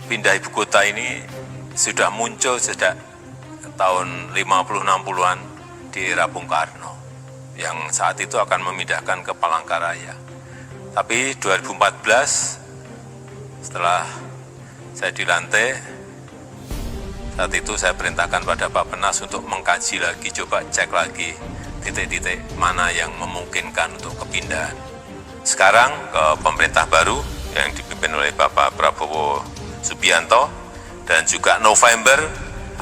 pindah ibu kota ini sudah muncul sejak tahun 50-60-an di era Bung Karno, yang saat itu akan memindahkan ke Palangkaraya. Tapi 2014, setelah saya dilantik, saat itu saya perintahkan pada Bappenas untuk mengkaji lagi, coba cek lagi titik-titik mana yang memungkinkan untuk kepindahan. Sekarang ke pemerintah baru yang dipimpin oleh Bapak Prabowo Subianto, dan juga November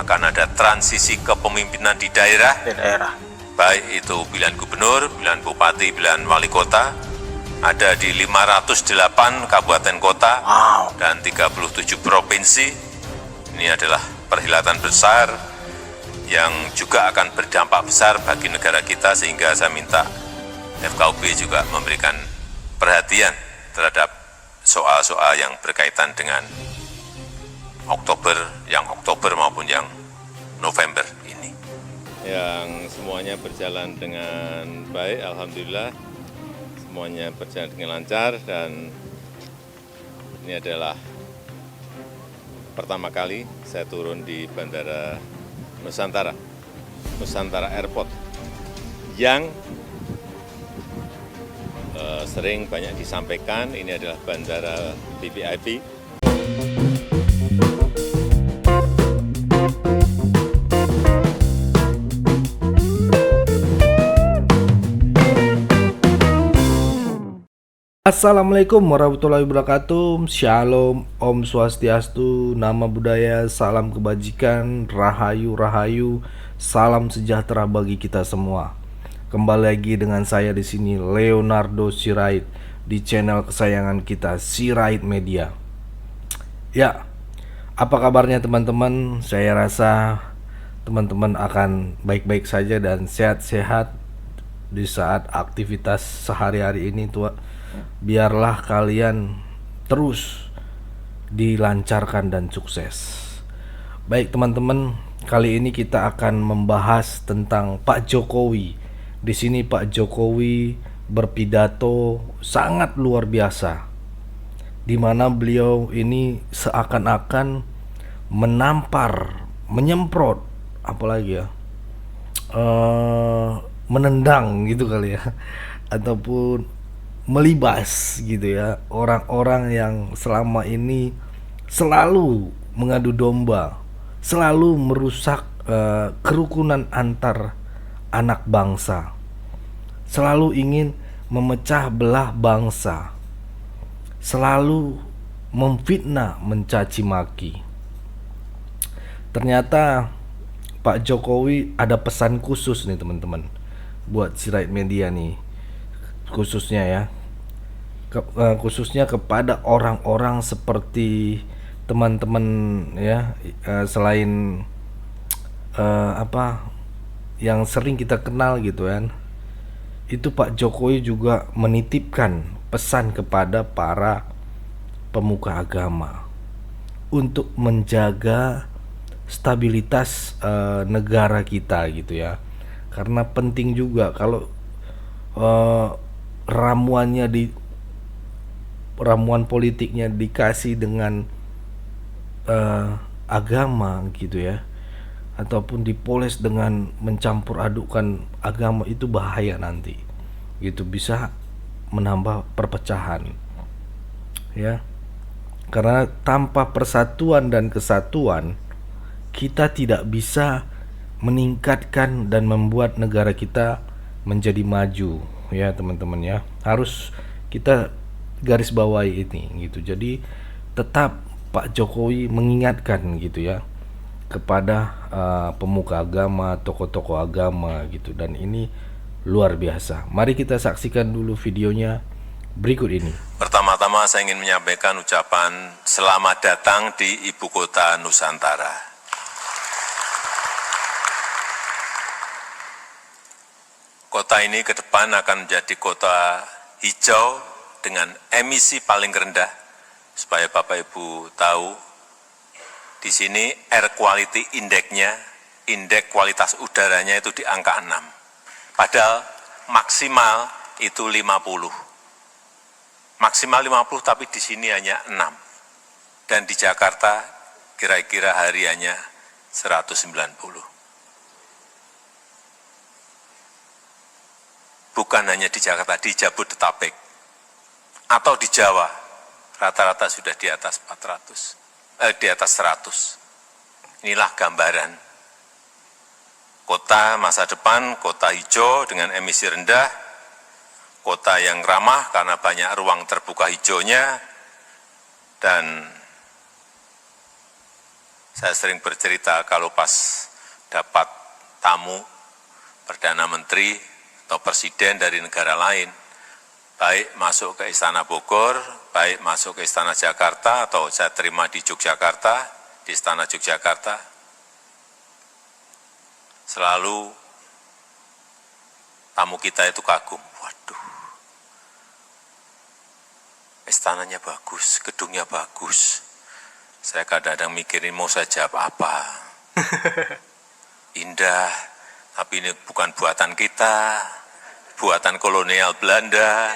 akan ada transisi kepemimpinan di daerah, baik itu pilihan gubernur, pilihan bupati, pilihan wali kota, ada di 508 kabupaten kota dan 37 provinsi. Ini adalah perhelatan besar yang juga akan berdampak besar bagi negara kita, sehingga saya minta FKUB juga memberikan perhatian terhadap soal-soal yang berkaitan dengan Oktober maupun yang November ini. Yang semuanya berjalan dengan baik, alhamdulillah. Semuanya berjalan dengan lancar, dan ini adalah pertama kali saya turun di Bandara Nusantara Airport, yang sering banyak disampaikan ini adalah bandara VVIP. Assalamualaikum warahmatullahi wabarakatuh. Shalom, Om Swastiastu, Nama Budaya, salam kebajikan, Rahayu Rahayu, salam sejahtera bagi kita semua. Kembali lagi dengan saya di sini, Leonardo Sirait, di channel kesayangan kita, Sirait Media. Ya, apa kabarnya teman-teman? Saya rasa teman-teman akan baik-baik saja dan sehat-sehat di saat aktivitas sehari-hari ini, tua. Biarlah kalian terus dilancarkan dan sukses. Baik teman-teman, kali ini kita akan membahas tentang Pak Jokowi. Di sini Pak Jokowi berpidato sangat luar biasa, di mana beliau ini seakan-akan menampar, menyemprot, apalagi ya, menendang gitu kali ya, ataupun melibas gitu ya, orang-orang yang selama ini selalu mengadu domba, selalu merusak kerukunan antar anak bangsa, selalu ingin memecah belah bangsa, selalu memfitnah, mencaci maki. Ternyata Pak Jokowi ada pesan khusus nih teman-teman, buat Sirait Media nih, khususnya ya, khususnya kepada orang-orang seperti teman-teman ya, selain yang sering kita kenal gitu kan. Itu Pak Jokowi juga menitipkan pesan kepada para pemuka agama untuk menjaga stabilitas negara kita gitu ya. Karena penting juga kalau ramuan politiknya dikasih dengan agama gitu ya, ataupun dipoles dengan mencampur adukan agama, itu bahaya nanti gitu, bisa menambah perpecahan ya. Karena tanpa persatuan dan kesatuan, kita tidak bisa meningkatkan dan membuat negara kita menjadi maju ya teman-teman ya. Harus kita garis bawahi ini gitu. Jadi tetap Pak Jokowi mengingatkan gitu ya kepada pemuka agama, tokoh-tokoh agama gitu, dan ini luar biasa. Mari kita saksikan dulu videonya berikut ini. Pertama-tama saya ingin menyampaikan ucapan selamat datang di Ibu Kota Nusantara. Kota ini ke depan akan menjadi kota hijau dengan emisi paling rendah. Supaya Bapak Ibu tahu, di sini air quality index-nya, indeks kualitas udaranya itu di angka 6. Padahal maksimal itu 50. Maksimal 50, tapi di sini hanya 6. dan di Jakarta kira-kira hariannya 190. Bukan hanya di Jakarta, di Jabodetabek atau di Jawa, rata-rata sudah di atas 400, di atas 100. Inilah gambaran kota masa depan, kota hijau dengan emisi rendah, kota yang ramah karena banyak ruang terbuka hijaunya, dan saya sering bercerita kalau pas dapat tamu Perdana Menteri atau Presiden dari negara lain, baik masuk ke Istana Bogor, baik masuk ke Istana Jakarta, atau saya terima di Yogyakarta, di Istana Yogyakarta, selalu tamu kita itu kagum. Waduh, istananya bagus, gedungnya bagus. Saya kadang-kadang mikirin mau saya jawab apa. Indah, tapi ini bukan buatan kita, buatan kolonial Belanda.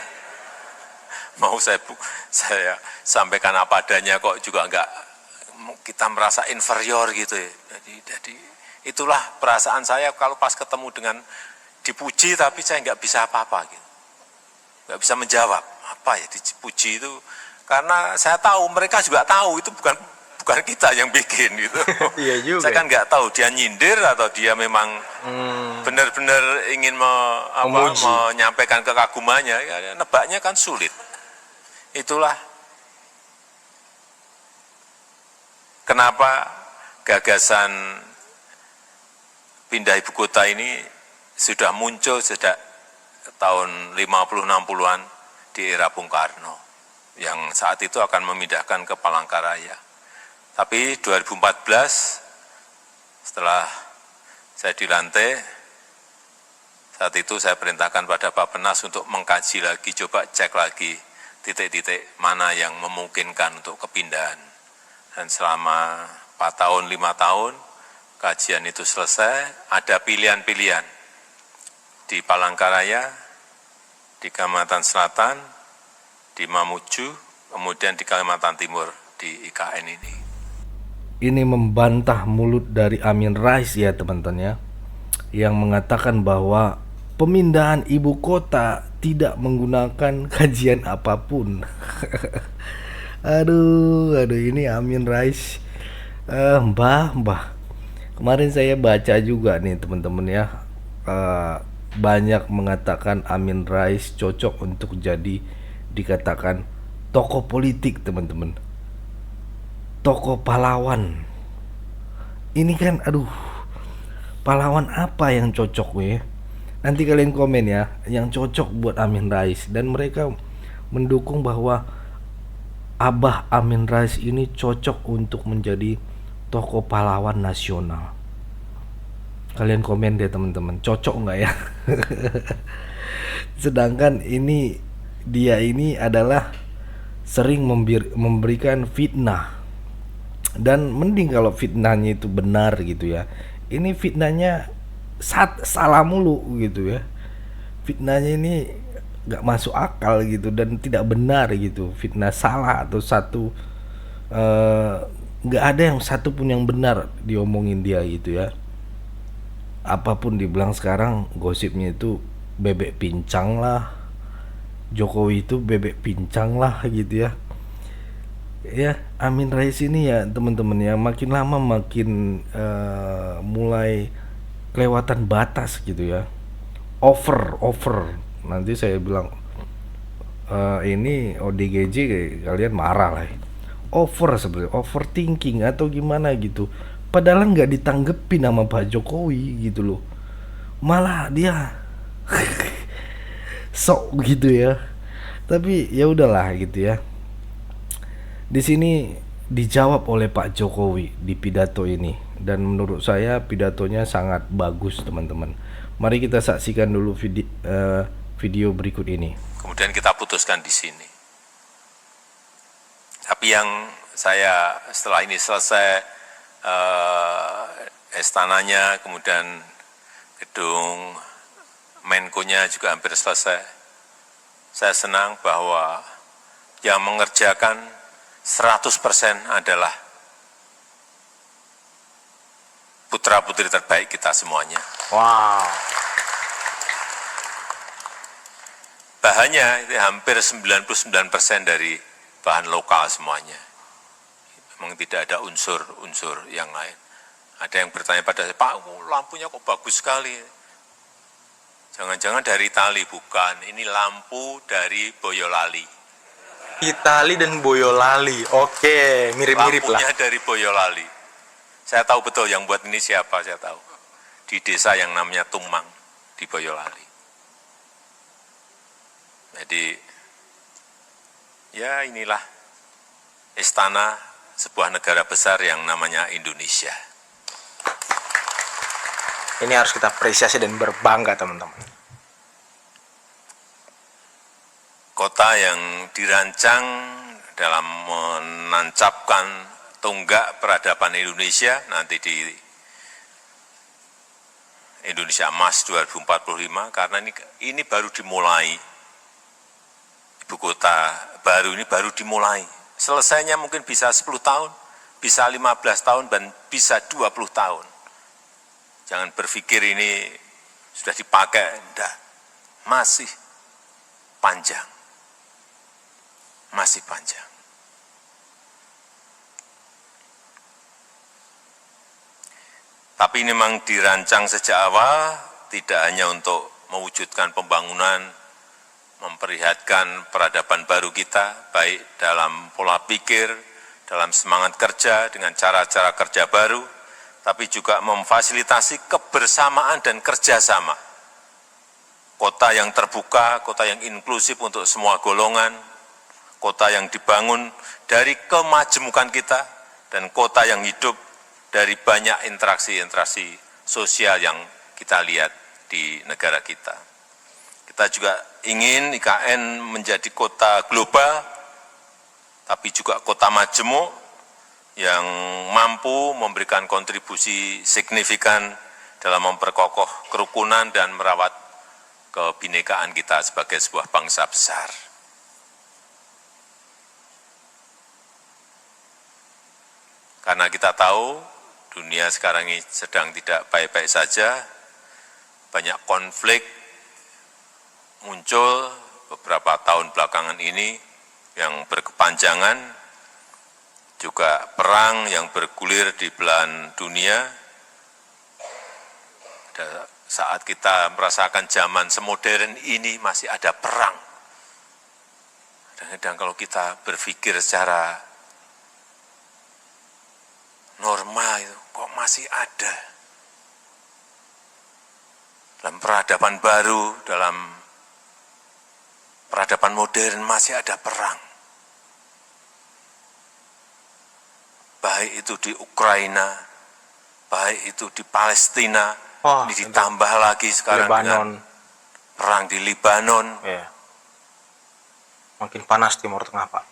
Mau saya sampaikan apa adanya kok juga enggak, kita merasa inferior gitu ya. Jadi itulah perasaan saya kalau pas ketemu dengan dipuji tapi saya enggak bisa apa-apa gitu. Enggak bisa menjawab apa ya dipuji itu, karena saya tahu mereka juga tahu itu bukan kita yang bikin gitu. Iya juga. Saya kan nggak tahu dia nyindir atau dia memang benar-benar ingin menyampaikan kekagumannya. Ya, nebaknya kan sulit. Itulah kenapa gagasan pindah ibu kota ini sudah muncul sejak tahun 50-60-an di era Bung Karno, yang saat itu akan memindahkan ke Palangkaraya. Tapi 2014 setelah saya dilantik, saat itu saya perintahkan pada Bappenas untuk mengkaji lagi, coba cek lagi titik-titik mana yang memungkinkan untuk kepindahan. Dan selama 4 tahun, 5 tahun, kajian itu selesai, ada pilihan-pilihan di Palangkaraya, di Kalimantan Selatan, di Mamuju, kemudian di Kalimantan Timur, di IKN ini. Ini membantah mulut dari Amin Rais ya teman-teman ya, yang mengatakan bahwa pemindahan ibu kota tidak menggunakan kajian apapun. aduh ini Amin Rais. Mbah kemarin saya baca juga nih teman-teman ya, banyak mengatakan Amin Rais cocok untuk jadi dikatakan tokoh politik teman-teman, tokoh pahlawan. Ini kan pahlawan apa yang cocok ya? Nanti kalian komen ya yang cocok buat Amin Rais. Dan mereka mendukung bahwa Abah Amin Rais ini cocok untuk menjadi tokoh pahlawan nasional. Kalian komen deh teman-teman, cocok nggak ya? Sedangkan dia ini adalah sering memberikan fitnah. Dan mending kalau fitnahnya itu benar gitu ya. Ini fitnahnya salah mulu gitu ya. Fitnahnya ini gak masuk akal gitu dan tidak benar gitu. Fitnah salah atau gak ada yang satu pun yang benar diomongin dia gitu ya. Apapun dibilang sekarang gosipnya itu bebek pincang lah, Jokowi itu bebek pincang lah gitu ya. Ya, Amin Rais ini ya teman-teman ya, makin lama makin mulai kelewatan batas gitu ya. Over. Nanti saya bilang ini ODGJ kalian marah lah. Over sebenarnya, overthinking atau gimana gitu. Padahal nggak ditanggepi nama Pak Jokowi gitu loh. Malah dia sok gitu ya. Tapi ya udahlah gitu ya. Di sini dijawab oleh Pak Jokowi di pidato ini, dan menurut saya pidatonya sangat bagus teman-teman. Mari kita saksikan dulu video berikut ini. Kemudian kita putuskan di sini. Tapi yang saya setelah ini selesai istananya, kemudian gedung Menko-nya juga hampir selesai. Saya senang bahwa yang mengerjakan 100% adalah putra-putri terbaik kita semuanya. Wow. Bahannya itu hampir 99% dari bahan lokal semuanya. Memang tidak ada unsur-unsur yang lain. Ada yang bertanya pada saya, Pak, lampunya kok bagus sekali. Jangan-jangan dari Itali, bukan. Ini lampu dari Boyolali. Itali dan Boyolali. Oke, mirip-mirip lah. Lampunya dari Boyolali. Saya tahu betul yang buat ini siapa, saya tahu. Di desa yang namanya Tumang, di Boyolali. Jadi, ya inilah istana sebuah negara besar yang namanya Indonesia. Ini harus kita apresiasi dan berbangga, teman-teman. Kota yang dirancang dalam menancapkan tonggak peradaban Indonesia nanti di Indonesia Emas 2045, karena ini baru dimulai. Ibu kota baru ini baru dimulai. Selesainya mungkin bisa 10 tahun, bisa 15 tahun, dan bisa 20 tahun. Jangan berpikir ini sudah dipakai, enggak. Masih panjang. Masih panjang. Tapi ini memang dirancang sejak awal, tidak hanya untuk mewujudkan pembangunan, memperlihatkan peradaban baru kita, baik dalam pola pikir, dalam semangat kerja, dengan cara-cara kerja baru, tapi juga memfasilitasi kebersamaan dan kerjasama. Kota yang terbuka, kota yang inklusif untuk semua golongan, kota yang dibangun dari kemajemukan kita, dan kota yang hidup dari banyak interaksi-interaksi sosial yang kita lihat di negara kita. Kita juga ingin IKN menjadi kota global, tapi juga kota majemuk yang mampu memberikan kontribusi signifikan dalam memperkokoh kerukunan dan merawat kebinekaan kita sebagai sebuah bangsa besar. Karena kita tahu dunia sekarang ini sedang tidak baik-baik saja, banyak konflik muncul beberapa tahun belakangan ini yang berkepanjangan, juga perang yang bergulir di belahan dunia. Saat kita merasakan zaman semodern ini masih ada perang. Kadang-kadang kalau kita berpikir secara normal itu kok masih ada. Dalam peradaban baru, dalam peradaban modern masih ada perang. Baik itu di Ukraina, baik itu di Palestina, ini ditambah lagi sekarang dengan perang di Libanon. Ya. Makin panas Timur Tengah, Pak.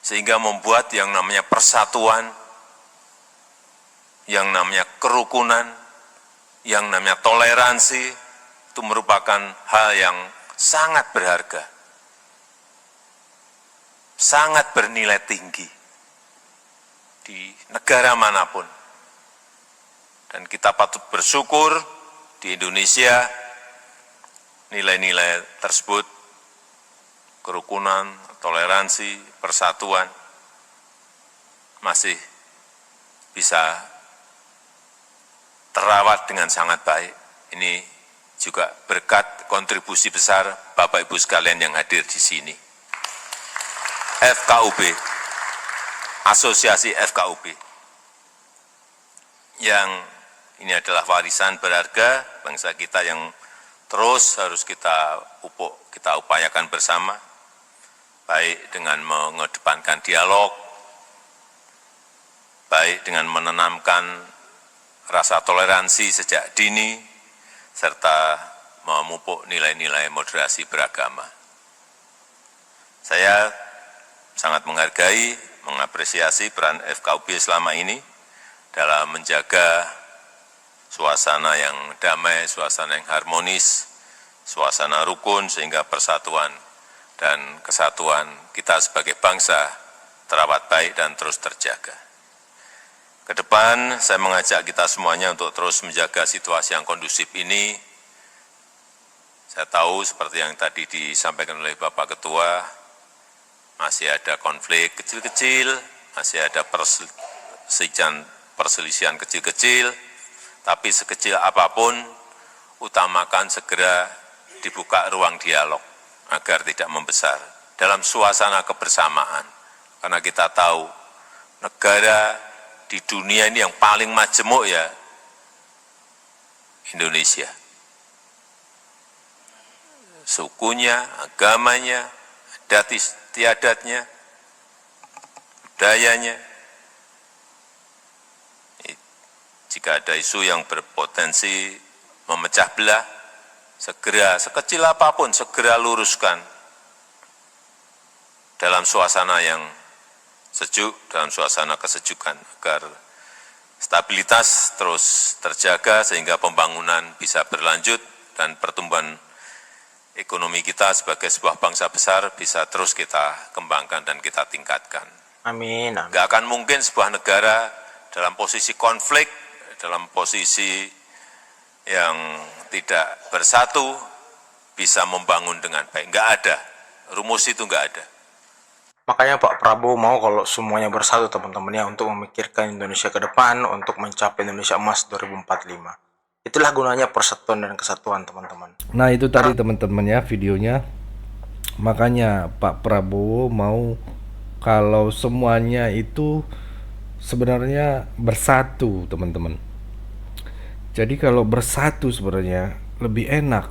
Sehingga membuat yang namanya persatuan, yang namanya kerukunan, yang namanya toleransi, itu merupakan hal yang sangat berharga, sangat bernilai tinggi di negara manapun. Dan kita patut bersyukur di Indonesia nilai-nilai tersebut, kerukunan, toleransi, persatuan, masih bisa terawat dengan sangat baik. Ini juga berkat kontribusi besar Bapak Ibu sekalian yang hadir di sini. FKUB, Asosiasi FKUB, yang ini adalah warisan berharga bangsa kita yang terus harus kita pupuk, kita upayakan bersama, baik dengan mengedepankan dialog, baik dengan menanamkan rasa toleransi sejak dini, serta memupuk nilai-nilai moderasi beragama. Saya sangat menghargai, mengapresiasi peran FKUB selama ini dalam menjaga suasana yang damai, suasana yang harmonis, suasana rukun, sehingga persatuan dan kesatuan kita sebagai bangsa terawat baik dan terus terjaga. Ke depan, saya mengajak kita semuanya untuk terus menjaga situasi yang kondusif ini. Saya tahu seperti yang tadi disampaikan oleh Bapak Ketua, masih ada konflik kecil-kecil, masih ada perselisihan kecil-kecil, tapi sekecil apapun, utamakan segera dibuka ruang dialog agar tidak membesar dalam suasana kebersamaan. Karena kita tahu negara di dunia ini yang paling majemuk ya Indonesia. Sukunya, agamanya, adat istiadatnya, budayanya. Jika ada isu yang berpotensi memecah belah, segera, sekecil apapun, segera luruskan dalam suasana yang sejuk, dalam suasana kesejukan, agar stabilitas terus terjaga sehingga pembangunan bisa berlanjut dan pertumbuhan ekonomi kita sebagai sebuah bangsa besar bisa terus kita kembangkan dan kita tingkatkan. Amin. Amin. Nggak akan mungkin sebuah negara dalam posisi konflik, dalam posisi yang tidak bersatu bisa membangun dengan baik. Nggak ada, rumus itu nggak ada. Makanya Pak Prabowo mau kalau semuanya bersatu teman-teman ya, untuk memikirkan Indonesia ke depan, untuk mencapai Indonesia Emas 2045. Itulah gunanya persatuan dan kesatuan teman-teman. Nah itu tadi teman-teman ya videonya. Makanya Pak Prabowo mau kalau semuanya itu sebenarnya bersatu teman-teman. Jadi kalau bersatu sebenarnya lebih enak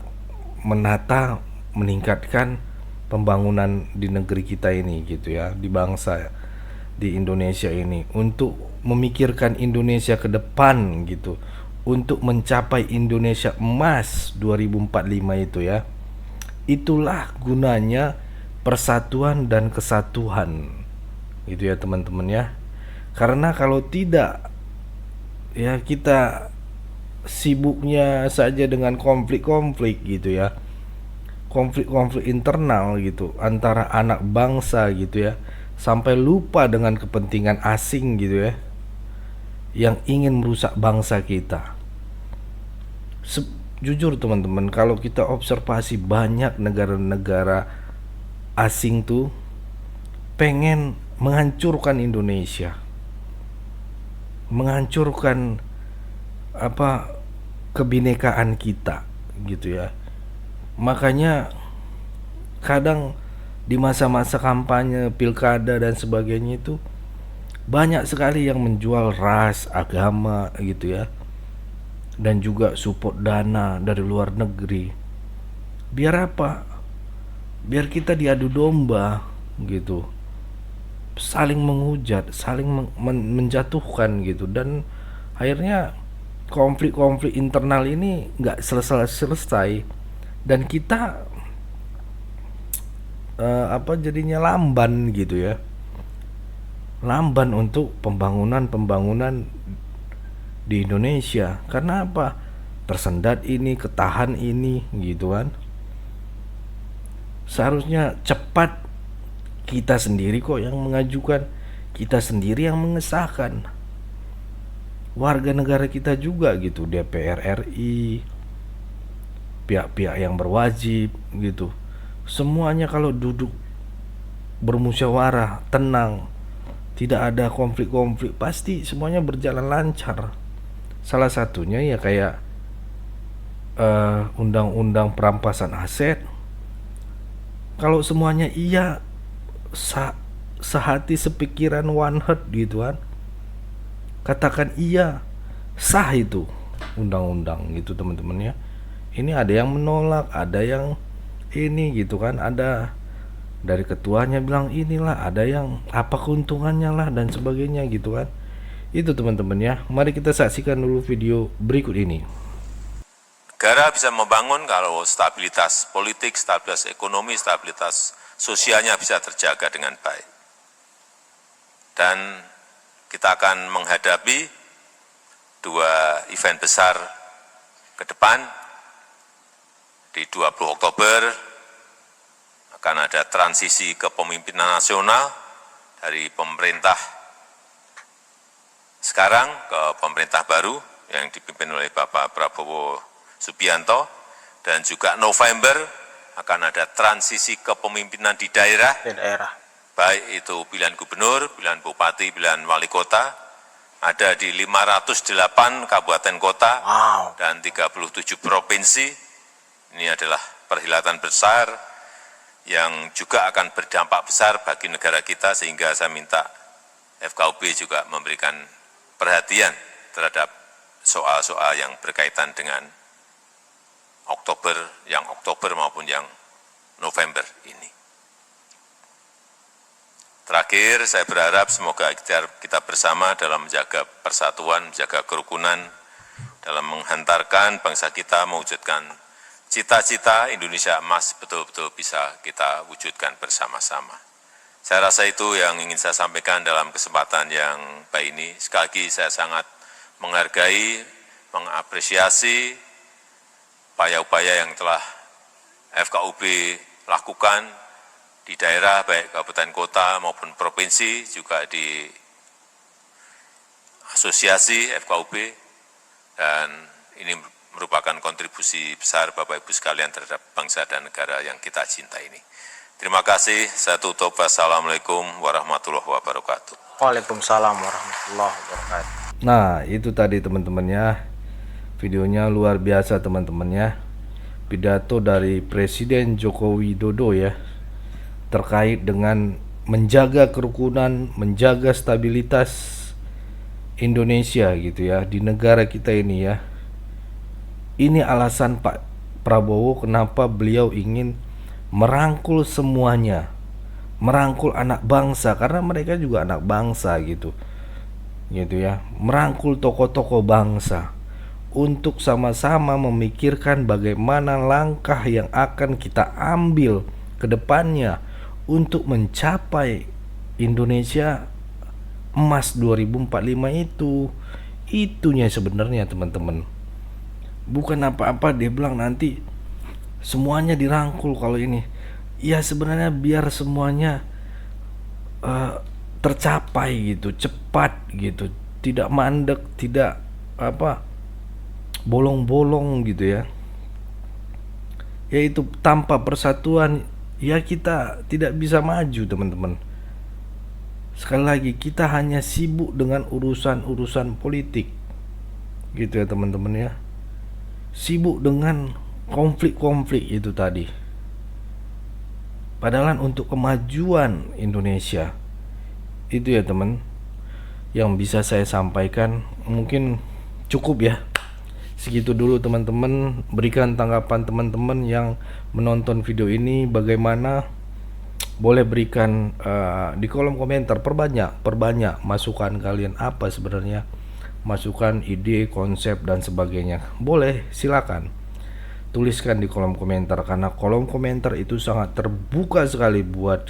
menata, meningkatkan pembangunan di negeri kita ini gitu ya, di bangsa di Indonesia ini, untuk memikirkan Indonesia ke depan gitu, untuk mencapai Indonesia Emas 2045 itu ya. Itulah gunanya persatuan dan kesatuan gitu ya teman-teman ya. Karena kalau tidak ya kita sibuknya saja dengan konflik-konflik gitu ya, konflik-konflik internal gitu antara anak bangsa gitu ya, sampai lupa dengan kepentingan asing gitu ya, yang ingin merusak bangsa kita. Jujur teman-teman, kalau kita observasi banyak negara-negara asing tuh pengen menghancurkan Indonesia, menghancurkan kebinekaan kita gitu ya. Makanya kadang di masa-masa kampanye, pilkada dan sebagainya itu banyak sekali yang menjual ras, agama gitu ya, dan juga support dana dari luar negeri. Biar apa? Biar kita diadu domba gitu, saling menghujat, saling menjatuhkan gitu, dan akhirnya konflik-konflik internal ini nggak selesai, dan kita jadinya lamban gitu ya, lamban untuk pembangunan di Indonesia. Karena apa? Tersendat ini, ketahan ini gitu kan. Seharusnya cepat kita sendiri kok yang mengajukan, kita sendiri yang mengesahkan, warga negara kita juga gitu, DPR RI, pihak-pihak yang berwajib gitu, semuanya kalau duduk bermusyawarah tenang, tidak ada konflik-konflik, pasti semuanya berjalan lancar. Salah satunya ya kayak undang-undang perampasan aset. Kalau semuanya iya, sehati sepikiran, one heart gitu kan, katakan iya, sah itu undang-undang gitu teman-teman ya. Ini ada yang menolak, ada yang ini gitu kan, ada dari ketuanya bilang inilah, ada yang apa keuntungannya lah dan sebagainya gitu kan. Itu teman-teman ya. Mari kita saksikan dulu video berikut ini. Negara bisa membangun kalau stabilitas politik, stabilitas ekonomi, stabilitas sosialnya bisa terjaga dengan baik. Dan kita akan menghadapi 2 event besar ke depan. Di 20 Oktober akan ada transisi kepemimpinan nasional dari pemerintah sekarang ke pemerintah baru yang dipimpin oleh Bapak Prabowo Subianto, dan juga November akan ada transisi kepemimpinan di daerah, baik itu pilihan gubernur, pilihan bupati, pilihan wali kota, ada di 508 kabupaten kota dan 37 provinsi. Ini adalah perhelatan besar yang juga akan berdampak besar bagi negara kita, sehingga saya minta FKUB juga memberikan perhatian terhadap soal-soal yang berkaitan dengan Oktober maupun yang November ini. Terakhir, saya berharap semoga kita bersama dalam menjaga persatuan, menjaga kerukunan, dalam menghantarkan bangsa kita mewujudkan cita-cita Indonesia emas betul-betul bisa kita wujudkan bersama-sama. Saya rasa itu yang ingin saya sampaikan dalam kesempatan yang baik ini. Sekali lagi saya sangat menghargai, mengapresiasi upaya-upaya yang telah FKUB lakukan di daerah, baik kabupaten kota maupun provinsi, juga di asosiasi FKUB, dan ini merupakan kontribusi besar Bapak Ibu sekalian terhadap bangsa dan negara yang kita cintai ini. Terima kasih, saya tutup. Wassalamualaikum warahmatullahi wabarakatuh. Waalaikumsalam warahmatullahi wabarakatuh. Nah, itu tadi teman-temannya. Videonya luar biasa teman-temannya. Pidato dari Presiden Joko Widodo ya, terkait dengan menjaga kerukunan, menjaga stabilitas Indonesia gitu ya, di negara kita ini ya. Ini alasan Pak Prabowo kenapa beliau ingin merangkul semuanya, merangkul anak bangsa, karena mereka juga anak bangsa gitu ya, merangkul tokoh-tokoh bangsa untuk sama-sama memikirkan bagaimana langkah yang akan kita ambil ke depannya untuk mencapai Indonesia emas 2045 itu. Itunya sebenarnya teman-teman. Bukan apa-apa dia bilang nanti semuanya dirangkul kalau ini. Ya sebenarnya biar semuanya tercapai gitu, cepat gitu, tidak mandek, tidak bolong-bolong gitu ya. Yaitu tanpa persatuan ya kita tidak bisa maju teman-teman. Sekali lagi kita hanya sibuk dengan urusan-urusan politik gitu ya teman-teman ya. Sibuk dengan konflik-konflik itu tadi. Padahal untuk kemajuan Indonesia. Itu ya teman yang bisa saya sampaikan. Mungkin cukup ya. Segitu dulu teman-teman. Berikan tanggapan teman-teman yang menonton video ini bagaimana. Boleh berikan di kolom komentar. Perbanyak masukan kalian apa sebenarnya, masukan, ide, konsep dan sebagainya. Boleh, silakan tuliskan di kolom komentar, karena kolom komentar itu sangat terbuka sekali buat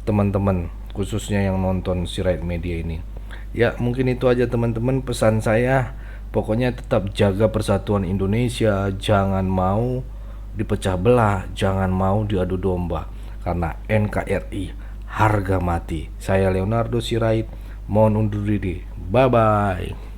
teman-teman, khususnya yang nonton Sirait Media ini. Ya mungkin itu aja teman-teman pesan saya. Pokoknya tetap jaga persatuan Indonesia, jangan mau dipecah belah, jangan mau diadu domba, karena NKRI harga mati. Saya Leonardo Sirait mohon undur diri. Bye bye.